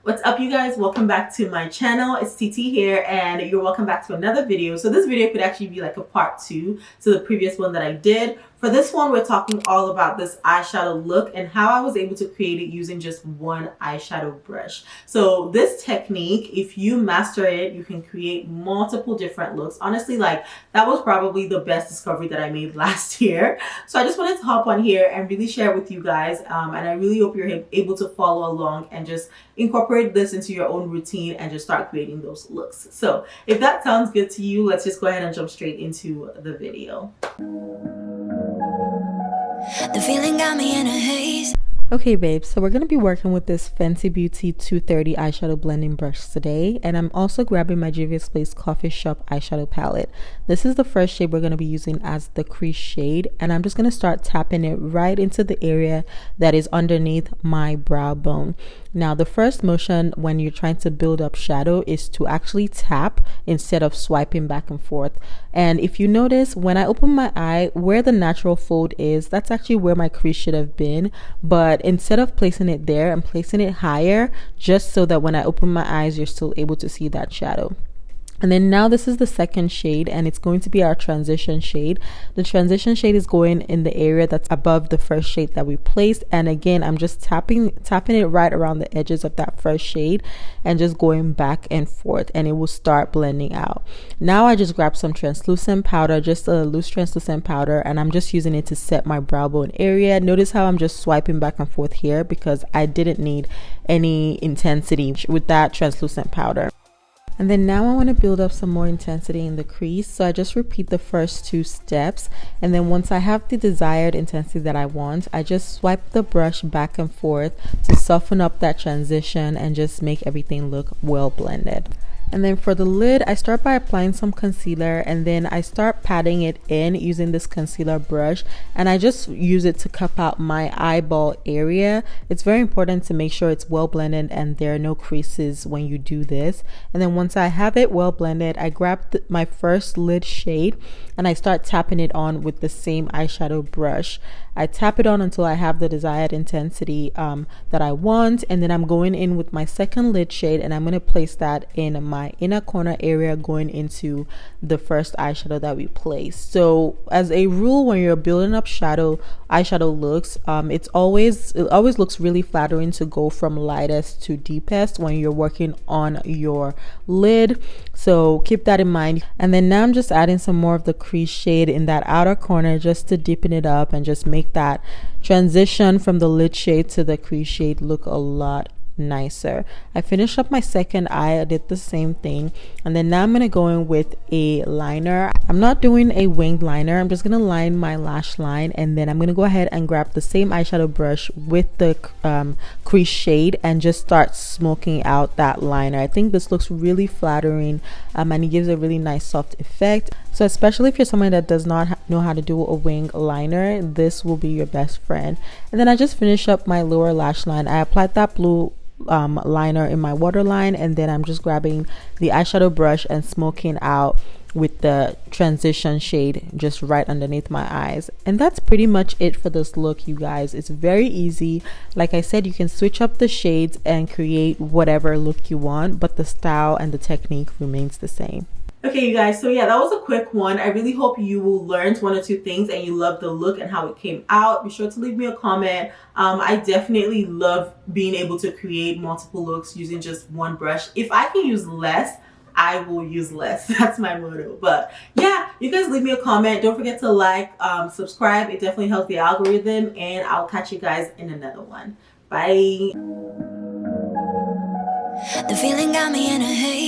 What's up, you guys? Welcome back to my channel. It's TT here, and you're welcome back to another video. So this video could actually be like a part 2 to the previous one that I did. For this one, we're talking all about this eyeshadow look and how I was able to create it using just one eyeshadow brush. So this technique, if you master it, you can create multiple different looks. Honestly, like that was probably the best discovery that I made last year. So I just wanted to hop on here and really share with you guys. And I really hope you're able to follow along and just incorporate this into your own routine and just start creating those looks. So if that sounds good to you, let's just go ahead and jump straight into the video. The feeling got me in a haze. Okay babes, so we're going to be working with this Fenty Beauty 230 eyeshadow blending brush today, and I'm also grabbing my Juvias Coffee Shop eyeshadow palette. This is the first shade we're going to be using as the crease shade, and I'm just going to start tapping it right into the area that is underneath my brow bone. Now the first motion when you're trying to build up shadow is to actually tap instead of swiping back and forth. And if you notice, when I open my eye, where the natural fold is, that's actually where my crease should have been, but instead of placing it there, I'm placing it higher just so that when I open my eyes, you're still able to see that shadow. And then now this is the second shade, and it's going to be our transition shade. The transition shade is going in the area that's above the first shade that we placed, and again I'm just tapping it right around the edges of that first shade and just going back and forth, and it will start blending out. Now I just grabbed some translucent powder, just a loose translucent powder, and I'm just using it to set my brow bone area. Notice how I'm just swiping back and forth here because I didn't need any intensity with that translucent powder. And then now I want to build up some more intensity in the crease, so I just repeat the first 2 steps, and then once I have the desired intensity that I want, I just swipe the brush back and forth to soften up that transition and just make everything look well blended. And then for the lid, I start by applying some concealer, and then I start patting it in using this concealer brush, and I just use it to cup out my eyeball area. It's very important to make sure it's well blended and there are no creases when you do this. And then once I have it well blended, I grab my first lid shade and I start tapping it on with the same eyeshadow brush. I tap it on until I have the desired intensity that I want, and then I'm going in with my second lid shade, and I'm going to place that in my inner corner area going into the first eyeshadow that we placed. So as a rule, when you're building up eyeshadow looks, it always looks really flattering to go from lightest to deepest when you're working on your lid, so keep that in mind. And then now I'm just adding some more of the crease shade in that outer corner just to deepen it up and just make that transition from the lid shade to the crease shade look a lot nicer. I finished up my second eye. I did the same thing, and then now I'm gonna go in with a liner. I'm not doing a winged liner. I'm just gonna line my lash line, and then I'm gonna go ahead and grab the same eyeshadow brush with the crease shade and just start smoking out that liner. I think this looks really flattering, and it gives a really nice soft effect. So especially if you're someone that does not know how to do a wing liner, this will be your best friend. And then I just finished up my lower lash line. I applied that blue liner in my waterline, and then I'm just grabbing the eyeshadow brush and smoking out with the transition shade just right underneath my eyes. And that's pretty much it for this look, you guys. It's very easy. Like I said, you can switch up the shades and create whatever look you want, but the style and the technique remains the same. Okay, you guys, so yeah, that was a quick one. I really hope you learned 1 or 2 things and you loved the look and how it came out. Be sure to leave me a comment. I definitely love being able to create multiple looks using just one brush. If I can use less, I will use less. That's my motto. But yeah, you guys leave me a comment. Don't forget to like, subscribe. It definitely helps the algorithm, and I'll catch you guys in another one. Bye. The feeling got me in a haze.